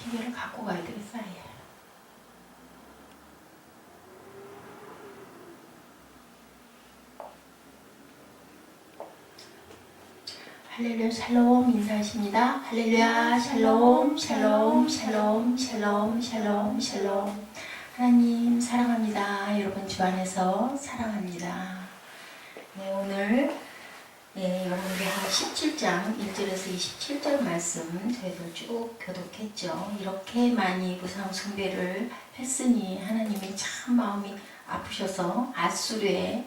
기계를 갖고 가야 되겠어요. 할렐루야 샬롬 인사하십니다. 할렐루야 샬롬 샬롬 샬롬 샬롬 샬롬 샬롬. 하나님 사랑합니다. 여러분 주 안에서 사랑합니다. 네, 오늘 열왕기하 17장 1절에서 27절 말씀 저희들 쭉 교독했죠. 이렇게 많이 우상 숭배를 했으니 하나님이 참 마음이 아프셔서 아수르에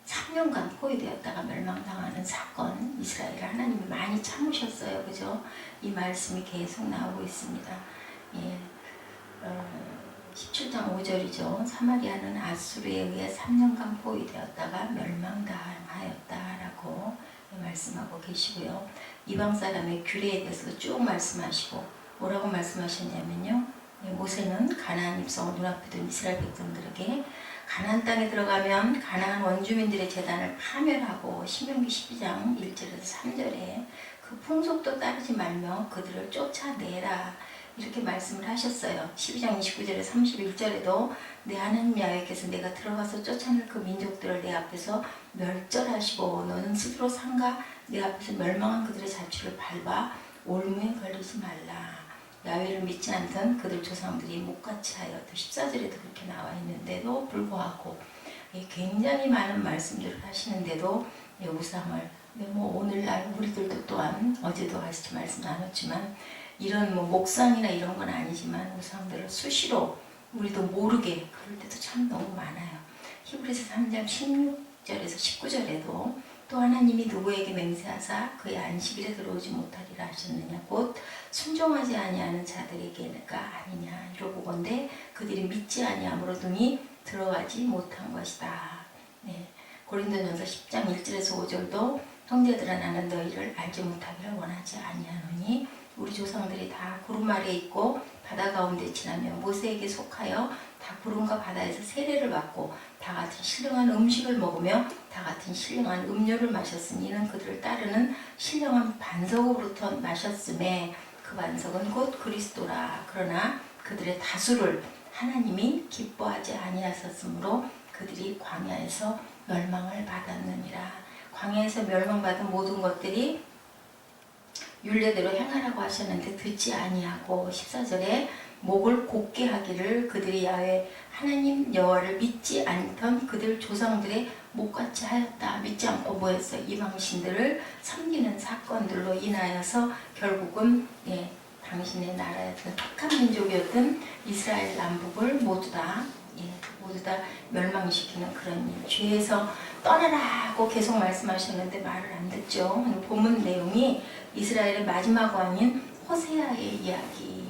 3년간 포위되었다가 멸망당하는 사건, 이스라엘을 하나님이 많이 참으셨어요. 그죠? 이 말씀이 계속 나오고 있습니다. 17장 5절이죠. 사마리아는 아수르에 의해 3년간 포위되었다가 멸망당하였다라고 말씀하고 계시고요. 이방 사람의 규례에 대해서 쭉 말씀하시고 뭐라고 말씀하셨냐면요. 모세는 가나안 입성을 눈앞에 둔 이스라엘 백성들에게 가나안 땅에 들어가면 가나안 원주민들의 제단을 파멸하고 신명기 12장 1절에서 3절에 그 풍속도 따르지 말며 그들을 쫓아내라 이렇게 말씀을 하셨어요. 12장 29절에 31절에도 내 하나님 야훼께서 내가 들어가서 쫓아낼 그 민족들을 내 앞에서 멸절하시고 너는 스스로 삼가 내 앞에서 멸망한 그들의 자취를 밟아 올무에 걸리지 말라. 야훼를 믿지 않던 그들 조상들이 목같이 하였다. 14절에도 그렇게 나와 있는데도 불구하고 굉장히 많은 말씀들을 하시는데도 우상을 오늘날 우리들도 또한 어제도 같이 말씀 나눴지만 이런 목상이나 이런 건 아니지만 우상들을 수시로 우리도 모르게 그럴 때도 참 너무 많아요. 히브리서 3장 16절에서 19절에도 또 하나님이 누구에게 맹세하사 그의 안식일에 들어오지 못하리라 하셨느냐 곧 순종하지 아니하는 자들에게가 아니냐 이러보건대 그들이 믿지 아니함으로 등이 들어가지 못한 것이다. 고린도전서 10장 1절에서 5절도 형제들아 나는 너희를 알지 못하기를 원하지 아니하노니 우리 조상들이 다 구름 아래에 있고 바다 가운데 지나며 모세에게 속하여 다 구름과 바다에서 세례를 받고 다 같은 신령한 음식을 먹으며 다 같은 신령한 음료를 마셨으니 이는 그들을 따르는 신령한 반석으로부터 마셨음에 그 반석은 곧 그리스도라. 그러나 그들의 다수를 하나님이 기뻐하지 아니하셨으므로 그들이 광야에서 멸망을 받았느니라. 광야에서 멸망받은 모든 것들이 율례대로 행하라고 하셨는데 듣지 아니하고 14절에 목을 곧게 하기를 그들이 야훼 하나님 여호와를 믿지 않던 그들 조상들의 목같이 하였다. 믿지 않고 뭐했어요? 이방신들을 섬기는 사건들로 인하여서 결국은 당신의 나라였던 택한 민족이었던 이스라엘 남북을 모두 다 멸망시키는 그런 일. 죄에서 떠나라고 계속 말씀하셨는데 말을 안 듣죠. 본문 내용이 이스라엘의 마지막 왕인 호세아의 이야기.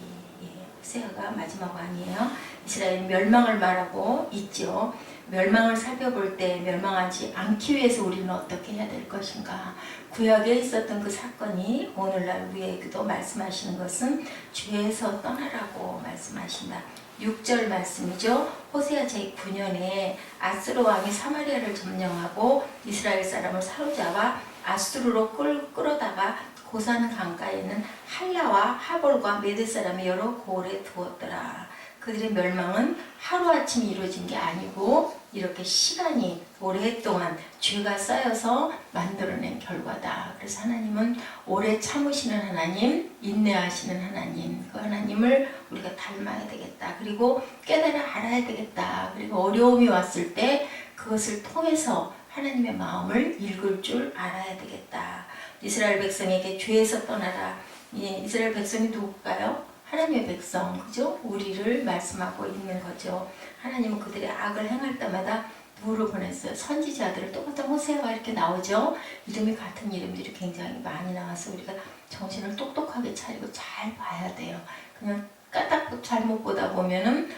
호세아가 마지막 왕이에요. 이스라엘 멸망을 말하고 있죠. 멸망을 살펴볼 때 멸망하지 않기 위해서 우리는 어떻게 해야 될 것인가. 구약에 있었던 그 사건이 오늘날 우리에게도 말씀하시는 것은 죄에서 떠나라고 말씀하신다. 6절 말씀이죠. 호세아 제9년에 아스루 왕이 사마리아를 점령하고 이스라엘 사람을 사로잡아 아수르로 끌어다가 고산 강가에 있는 할라와 하볼과 메대 사람의 여러 고을에 두었더라. 그들의 멸망은 하루아침에 이루어진 게 아니고 이렇게 시간이 오랫동안 죄가 쌓여서 만들어낸 결과다. 그래서 하나님은 오래 참으시는 하나님, 인내하시는 하나님, 그 하나님을 우리가 닮아야 되겠다. 그리고 깨달아 알아야 되겠다. 그리고 어려움이 왔을 때 그것을 통해서 하나님의 마음을 읽을 줄 알아야 되겠다. 이스라엘 백성에게 죄에서 떠나라. 이스라엘 백성이 누굴까요? 하나님의 백성, 그죠? 우리를 말씀하고 있는 거죠. 하나님은 그들의 악을 행할 때마다 누구를 보냈어요? 선지자들을. 똑같은 호세아가 이렇게 나오죠. 이름이 같은 이름들이 굉장히 많이 나와서 우리가 정신을 똑똑하게 차리고 잘 봐야 돼요. 그냥 까딱 잘못 보다 보면은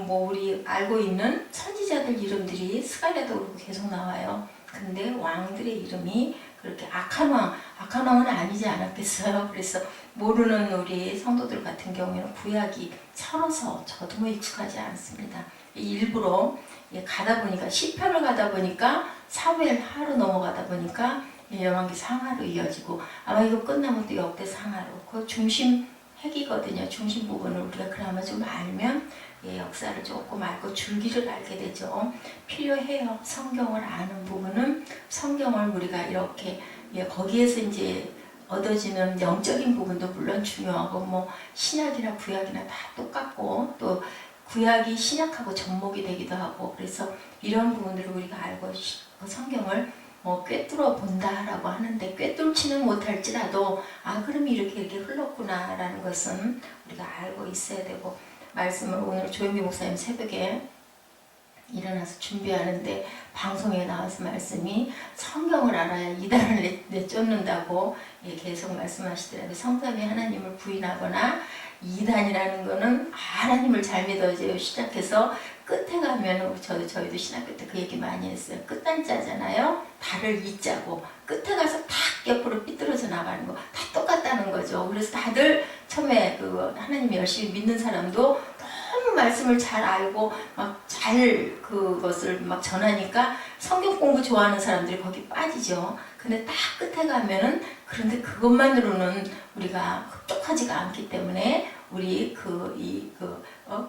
우리 알고 있는 선지자들 이름들이 스가랴도 그렇고 계속 나와요. 근데 왕들의 이름이 그렇게 악한 왕은 아니지 않았겠어요. 그래서 모르는 우리 성도들 같은 경우에는 구약이 서러서 저도 익숙하지 않습니다. 일부러 가다 보니까 시편을 가다 보니까 사무엘 하로 넘어가다 보니까 열왕기 상하로 이어지고 아마 이거 끝나면 또 역대 상하로 그 중심 핵이거든요. 중심 부분을 우리가 그나마 좀 알면 역사를 조금 알고 줄기를 알게 되죠. 필요해요. 성경을 아는 부분은 성경을 우리가 이렇게 거기에서 이제 얻어지는 영적인 부분도 물론 중요하고 뭐 신약이나 구약이나 다 똑같고 또 구약이 신약하고 접목이 되기도 하고 그래서 이런 부분들을 우리가 알고 성경을 꿰뚫어 본다라고 하는데 꿰뚫지는 못할지라도 그럼 이렇게 흘렀구나 라는 것은 우리가 알고 있어야 되고 말씀을 오늘 조영기 목사님 새벽에 일어나서 준비하는데 방송에 나와서 말씀이 성경을 알아야 이단을 내쫓는다고 계속 말씀하시더라고요. 성삼위 하나님을 부인하거나 이단이라는 거는 하나님을 잘 믿어줘요. 시작해서 끝에 가면 저희도 신학교 때 그 얘기 많이 했어요. 끝단자잖아요. 달을 이자고 끝에 가서 탁 옆으로 삐뚤어져 나가는 거 다 똑같다는 거죠. 그래서 다들 처음에 그 하나님 열심히 믿는 사람도 너무 말씀을 잘 알고 막 잘 그것을 막 전하니까 성경 공부 좋아하는 사람들이 거기 빠지죠. 근데 딱 끝에 가면은 그런데 그것만으로는 우리가 흡족하지가 않기 때문에 우리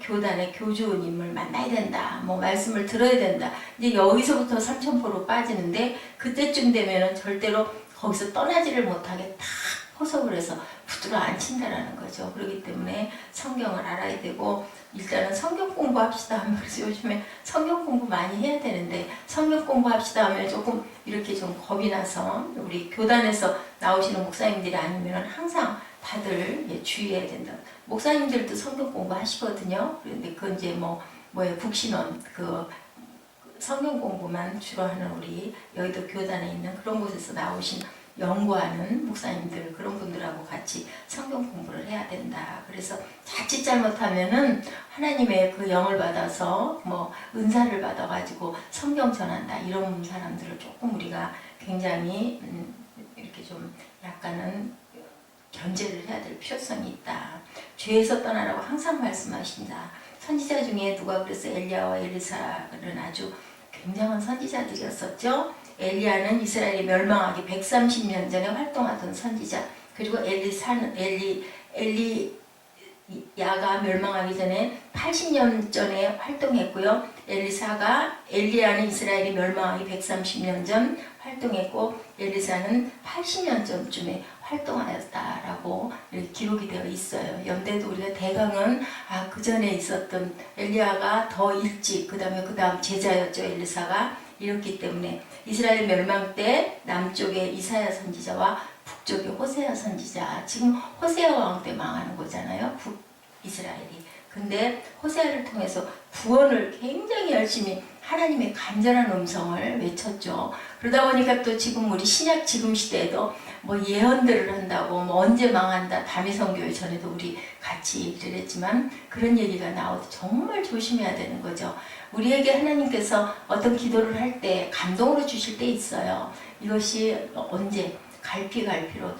교단의 교주님을 만나야 된다. 뭐 말씀을 들어야 된다. 이제 여기서부터 삼천포로 빠지는데 그때쯤 되면은 절대로 거기서 떠나지를 못하게 탁 포섭을 해서 붙들어 앉힌다라는 거죠. 그렇기 때문에 성경을 알아야 되고 일단은 성경 공부합시다 하면 그래서 요즘에 성경 공부 많이 해야 되는데 성경 공부합시다 하면 조금 이렇게 좀 겁이 나서 우리 교단에서 나오시는 목사님들이 아니면 항상 다들 주의해야 된다. 목사님들도 성경 공부하시거든요. 그런데 그건 이제 북신원 성경 공부만 주로 하는 우리 여의도 교단에 있는 그런 곳에서 나오신 연구하는 목사님들 그런 분들하고 같이 성경 공부를 해야 된다. 그래서 자칫 잘못하면은 하나님의 그 영을 받아서 은사를 받아가지고 성경 전한다 이런 사람들을 조금 우리가 굉장히 이렇게 좀 약간은 견제를 해야 될 필요성이 있다. 죄에서 떠나라고 항상 말씀하신다. 선지자 중에 누가 그래서 엘리야와 엘리사는 아주 굉장한 선지자들이었었죠. 엘리야는 이스라엘이 멸망하기 130년 전에 활동하던 선지자. 그리고 엘리야가 멸망하기 전에 80년 전에 활동했고요. 엘리야는 이스라엘이 멸망하기 130년 전 활동했고 엘리사는 80년 전쯤에 활동하였다라고 기록이 되어 있어요. 연대도 우리가 대강은 그 전에 있었던 엘리야가 더 일찍 그 다음 제자였죠. 엘리사가 이렇기 때문에 이스라엘 멸망 때 남쪽에 이사야 선지자와 북쪽에 호세아 선지자 지금 호세아 왕 때 망하는 거잖아요. 북이스라엘이. 근데 호세아를 통해서 구원을 굉장히 열심히 하나님의 간절한 음성을 외쳤죠. 그러다 보니까 또 지금 우리 신약 지금 시대에도 예언들을 한다고 언제 망한다 다미성교회 전에도 우리 같이 얘기를 했지만 그런 얘기가 나오도 정말 조심해야 되는 거죠. 우리에게 하나님께서 어떤 기도를 할 때 감동으로 주실 때 있어요. 이것이 언제 갈피로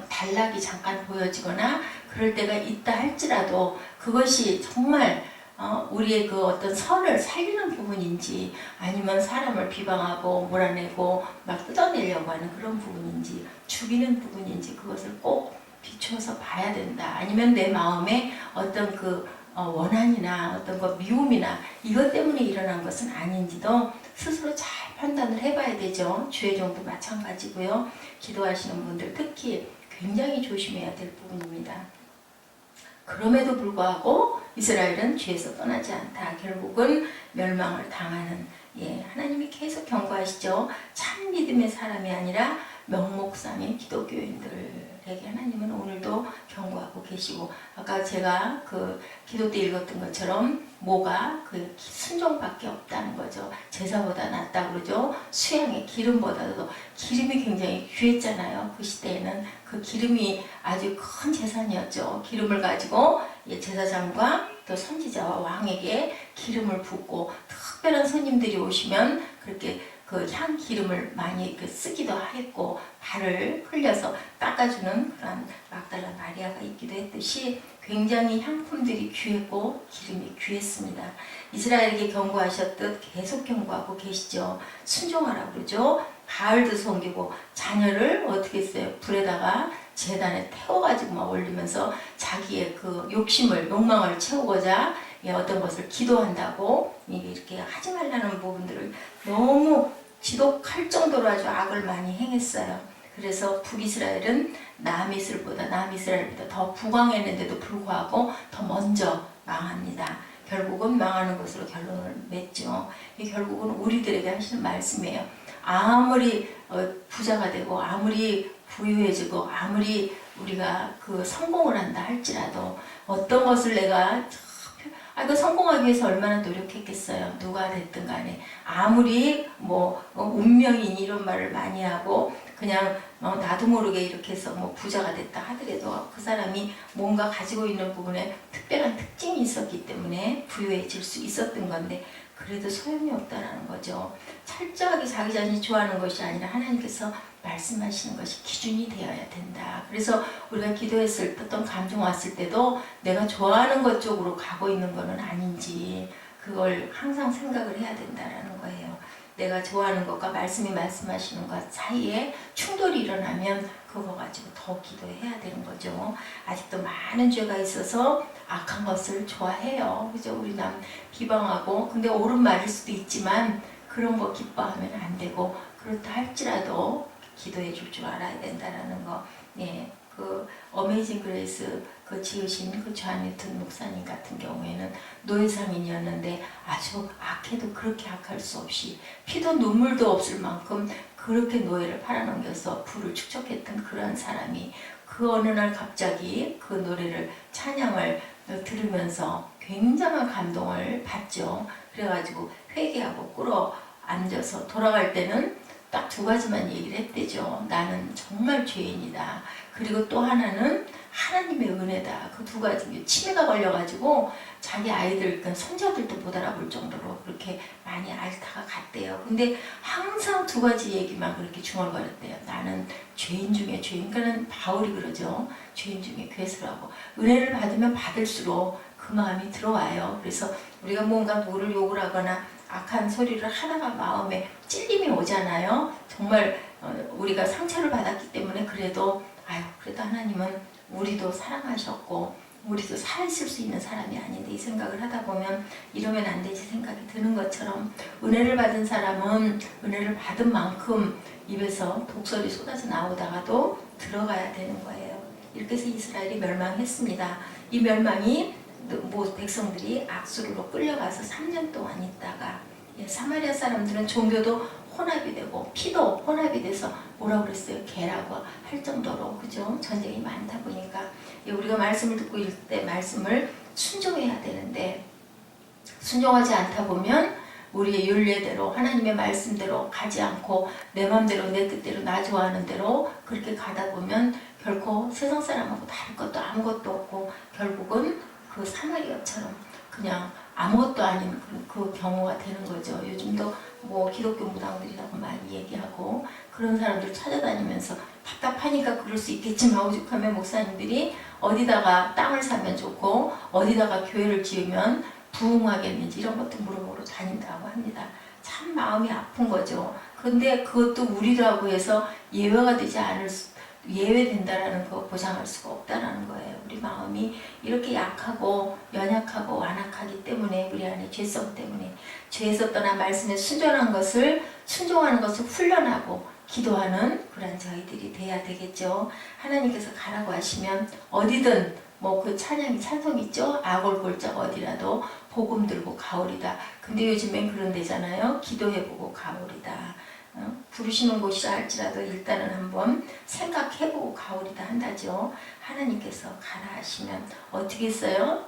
단락이 잠깐 보여지거나 그럴 때가 있다 할지라도 그것이 정말 우리의 그 어떤 선을 살리는 부분인지 아니면 사람을 비방하고 몰아내고 막 뜯어내려고 하는 그런 부분인지 죽이는 부분인지 그것을 꼭 비추어서 봐야 된다. 아니면 내 마음에 어떤 원한이나 어떤 미움이나 이것 때문에 일어난 것은 아닌지도 스스로 잘 판단을 해봐야 되죠. 주의 종도 마찬가지고요. 기도하시는 분들 특히 굉장히 조심해야 될 부분입니다. 그럼에도 불구하고 이스라엘은 죄에서 떠나지 않다. 결국은 멸망을 당하는 하나님이 계속 경고하시죠. 참 믿음의 사람이 아니라 명목상의 기독교인들에게 하나님은 오늘도 경고하고 계시고 아까 제가 기도 때 읽었던 것처럼 뭐가 순종밖에 없다는 거죠. 제사보다 낫다 그러죠. 수양의 기름보다도 기름이 굉장히 귀했잖아요. 그 시대에는 그 기름이 아주 큰 재산이었죠. 기름을 가지고 제사장과 또 선지자와 왕에게 기름을 붓고 특별한 손님들이 오시면 그렇게 향 기름을 많이 쓰기도 했고 발을 흘려서 닦아주는 그런 막달라 마리아가 있기도 했듯이 굉장히 향품들이 귀했고 기름이 귀했습니다. 이스라엘에게 경고하셨듯 계속 경고하고 계시죠. 순종하라 그러죠. 바알도 섬기고 자녀를 어떻게 했어요? 불에다가 제단에 태워가지고 막 올리면서 자기의 그 욕심을 욕망을 채우고자 어떤 것을 기도한다고 이렇게 하지 말라는 부분들을 너무 지독할 정도로 아주 악을 많이 행했어요. 그래서 북이스라엘은 남이스라엘보다 더 부강했는데도 불구하고 더 먼저 망합니다. 결국은 망하는 것으로 결론을 맺죠. 결국은 우리들에게 하시는 말씀이에요. 아무리 부자가 되고 아무리 부유해지고 아무리 우리가 그 성공을 한다 할지라도 어떤 것을 내가 그 성공하기 위해서 얼마나 노력했겠어요. 누가 됐든 간에 아무리 뭐 운명이니 이런 말을 많이 하고 그냥 나도 모르게 이렇게 해서 뭐 부자가 됐다 하더라도 그 사람이 뭔가 가지고 있는 부분에 특별한 특징이 있었기 때문에 부유해질 수 있었던 건데 그래도 소용이 없다라는 거죠. 철저하게 자기 자신이 좋아하는 것이 아니라 하나님께서 말씀하시는 것이 기준이 되어야 된다. 그래서 우리가 기도했을 때 어떤 감정 왔을 때도 내가 좋아하는 것 쪽으로 가고 있는 것은 아닌지 그걸 항상 생각을 해야 된다라는 거예요. 내가 좋아하는 것과 말씀이 말씀하시는 것 사이에 충돌이 일어나면 그거 가지고 더 기도해야 되는 거죠. 아직도 많은 죄가 있어서 악한 것을 좋아해요. 그죠? 우리 남 비방하고 근데 옳은 말일 수도 있지만 그런 거 기뻐하면 안 되고 그렇다 할지라도 기도해 줄 줄 알아야 된다라는 거. 예. 그 어메이징 그레이스 그 지으신 그 존 뉴턴 목사님 같은 경우에는 노예상인이었는데 아주 악해도 그렇게 악할 수 없이 피도 눈물도 없을 만큼 그렇게 노예를 팔아넘겨서 부를 축적했던 그런 사람이 그 어느 날 갑자기 그 노래를 찬양을 들으면서 굉장한 감동을 받죠. 그래가지고 회개하고 꿇어 앉아서 돌아갈 때는 딱 두 가지만 얘기를 했대죠. 나는 정말 죄인이다. 그리고 또 하나는 하나님의 은혜다. 그 두 가지. 치매가 걸려가지고 자기 아이들, 그러니까 손자들도 못 알아볼 정도로 그렇게 많이 앓다가 갔대요. 근데 항상 두 가지 얘기만 그렇게 중얼거렸대요. 나는 죄인 중에 죄인. 그러니까는 바울이 그러죠. 죄인 중에 괴수라고. 은혜를 받으면 받을수록 그 마음이 들어와요. 그래서 우리가 뭔가 누구를 욕을 하거나 악한 소리를 하다가 마음에 찔림이 오잖아요. 정말 우리가 상처를 받았기 때문에 그래도 하나님은 우리도 사랑하셨고 우리도 살아있을 수 있는 사람이 아닌데 이 생각을 하다 보면 이러면 안 되지 생각이 드는 것처럼 은혜를 받은 사람은 은혜를 받은 만큼 입에서 독설이 쏟아져 나오다가도 들어가야 되는 거예요. 이렇게 해서 이스라엘이 멸망했습니다. 이 멸망이 백성들이 악수르로 끌려가서 3년 동안 있다가 사마리아 사람들은 종교도 혼합이 되고 피도 혼합이 돼서 뭐라고 그랬어요? 개라고 할 정도로 그죠? 전쟁이 많다 보니까 우리가 말씀을 듣고 있을 때 말씀을 순종해야 되는데 순종하지 않다 보면 우리의 윤례대로 하나님의 말씀대로 가지 않고 내 마음대로 내 뜻대로 나 좋아하는 대로 그렇게 가다 보면 결코 세상 사람하고 다를 것도 아무것도 없고 결국은 그 사마리아처럼 그냥 아무것도 아닌 그 경우가 되는 거죠. 요즘도 뭐 기독교 무당들이라고 많이 얘기하고 그런 사람들 찾아다니면서 답답하니까 그럴 수 있겠지만 오죽하면 목사님들이 어디다가 땅을 사면 좋고 어디다가 교회를 지으면 부흥하겠는지 이런 것도 물어보러 다닌다고 합니다. 참 마음이 아픈 거죠. 근데 그것도 우리라고 해서 예외가 되지 않을 예외된다라는 거 보장할 수가 없다라는 거예요. 우리 마음이 이렇게 약하고 연약하고 완악하기 때문에 우리 안에 죄성 때문에 죄에서 떠나 말씀에 순종하는 것을 훈련하고 기도하는 그런 저희들이 돼야 되겠죠. 하나님께서 가라고 하시면 어디든 그 찬송이 있죠. 아골골짝 어디라도 복음 들고 가오리다. 근데 요즘엔 그런 데잖아요. 기도해보고 가오리다. 부르시는 곳이라 할지라도 일단은 한번 생각해보고 가오리다 한다죠. 하나님께서 가라 하시면 어떻게 했어요?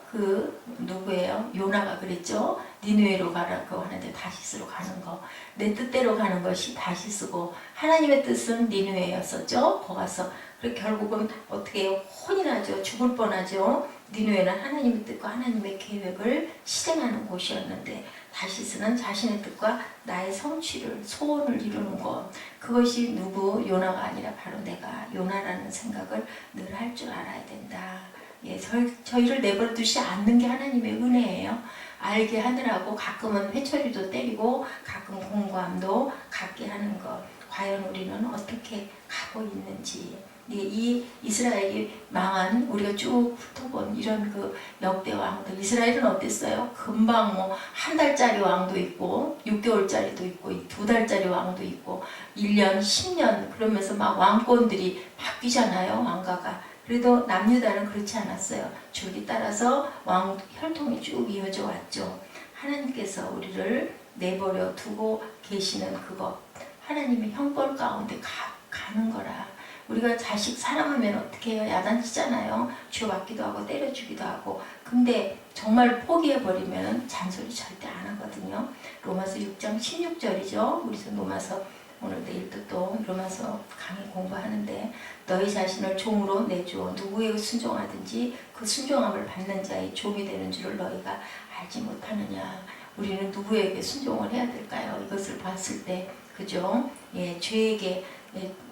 누구예요? 요나가 그랬죠. 니느웨로 가라고 하는데 다시스로 가는 거. 내 뜻대로 가는 것이 다시스고 하나님의 뜻은 니느웨였었죠. 거기 가서 결국은 어떻게 해요? 혼이 나죠. 죽을 뻔하죠. 니느웨는 하나님의 뜻과 하나님의 계획을 실행하는 곳이었는데 다시스는 자신의 뜻과 나의 성취를 소원을 이루는 것. 그것이 누구 요나가 아니라 바로 내가 요나라는 생각을 늘 할 줄 알아야 된다. 저희를 내버려 두지 않는 게 하나님의 은혜예요. 알게 하느라고 가끔은 회초리도 때리고 가끔 공고함도 갖게 하는 것. 과연 우리는 어떻게 가고 있는지. 이 이스라엘이 망한 우리가 쭉 훑어본 이런 그 역대 왕들, 이스라엘은 어땠어요? 금방 뭐 한 달짜리 왕도 있고 6개월짜리도 있고 2달짜리 왕도 있고 1년, 10년 그러면서 막 왕권들이 바뀌잖아요. 왕가가. 그래도 남유다는 그렇지 않았어요. 줄기 따라서 왕 혈통이 쭉 이어져 왔죠. 하나님께서 우리를 내버려 두고 계시는 그것, 하나님의 형벌 가운데 가는 거라. 우리가 자식 사랑하면 어떻게 해요? 야단치잖아요. 쥐어맞기도 하고 때려주기도 하고. 근데 정말 포기해버리면 잔소리 절대 안 하거든요. 로마서 6장 16절이죠. 우리 로마서 오늘 내일도 또 로마서 강의 공부하는데 너희 자신을 종으로 내주어 누구에게 순종하든지 그 순종함을 받는 자의 종이 되는 줄을 너희가 알지 못하느냐. 우리는 누구에게 순종을 해야 될까요? 이것을 봤을 때 그죠? 예, 죄에게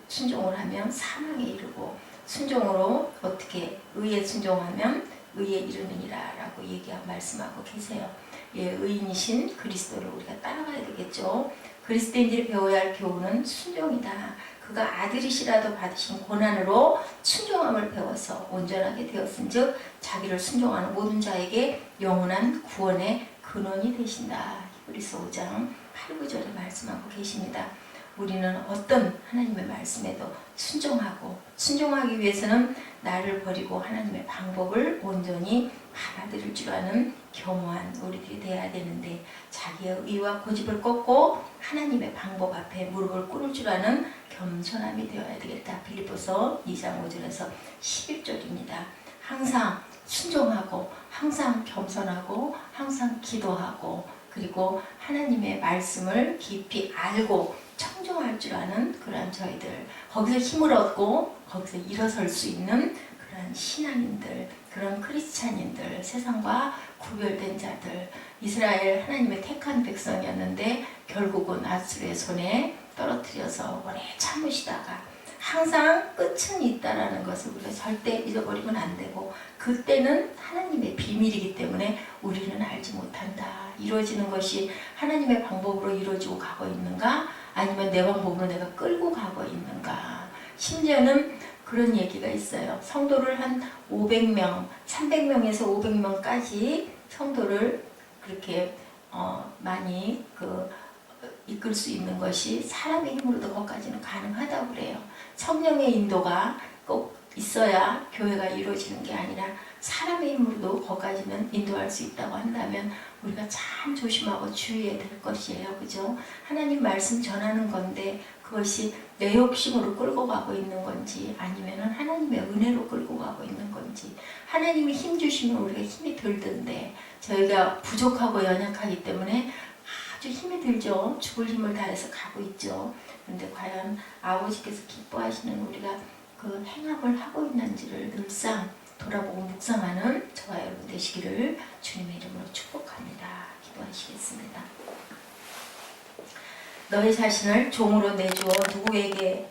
순종을 하면 사망에 이르고 순종으로 어떻게 의에 순종하면 의에 이르느니라 라고 말씀하고 계세요. 예, 의인이신 그리스도를 우리가 따라가야 되겠죠. 그리스도인들이 배워야 할 교훈은 순종이다. 그가 아들이시라도 받으신 고난으로 순종함을 배워서 온전하게 되었은즉 자기를 순종하는 모든 자에게 영원한 구원의 근원이 되신다. 히브리서 5장 8, 9절에 말씀하고 계십니다. 우리는 어떤 하나님의 말씀에도 순종하기 위해서는 나를 버리고 하나님의 방법을 온전히 받아들일 줄 아는 겸허한 우리들이 되어야 되는데 자기의 의와 고집을 꺾고 하나님의 방법 앞에 무릎을 꿇을 줄 아는 겸손함이 되어야 되겠다. 빌립보서 2장 5절에서 11절입니다. 항상 순종하고 항상 겸손하고 항상 기도하고 그리고 하나님의 말씀을 깊이 알고 청종할 줄 아는 그러한 저희들, 거기서 힘을 얻고 거기서 일어설 수 있는 그런 신앙인들, 그런 크리스찬인들, 세상과 구별된 자들, 이스라엘 하나님의 택한 백성이었는데 결국은 아수르의 손에 떨어뜨려서 오래 참으시다가 항상 끝은 있다라는 것을 우리가 절대 잊어버리면 안 되고 그때는 하나님의 비밀이기 때문에 우리는 알지 못한다. 이루어지는 것이 하나님의 방법으로 이루어지고 가고 있는가? 아니면 내 방법으로 내가 끌고 가고 있는가? 심지어는 그런 얘기가 있어요. 성도를 한 500명, 300명에서 500명까지 성도를 그렇게 많이 이끌 수 있는 것이 사람의 힘으로도 거기까지는 가능하다고 그래요. 성령의 인도가 꼭 있어야 교회가 이루어지는 게 아니라 사람의 힘으로도 거기까지는 인도할 수 있다고 한다면 우리가 참 조심하고 주의해야 될 것이에요. 그죠? 하나님 말씀 전하는 건데 그것이 내 욕심으로 끌고 가고 있는 건지 아니면 하나님의 은혜로 끌고 가고 있는 건지 하나님이 힘 주시면 우리가 힘이 들던데 저희가 부족하고 연약하기 때문에 아주 힘이 들죠. 죽을 힘을 다해서 가고 있죠. 그런데 과연 아버지께서 기뻐하시는 우리가 그 행함을 하고 있는지를 늘상 돌아보고 묵상하는 저와 여러분 되시기를 주님의 이름으로 축복합니다. 기도하시겠습니다. 너희 자신을 종으로 내주어 누구에게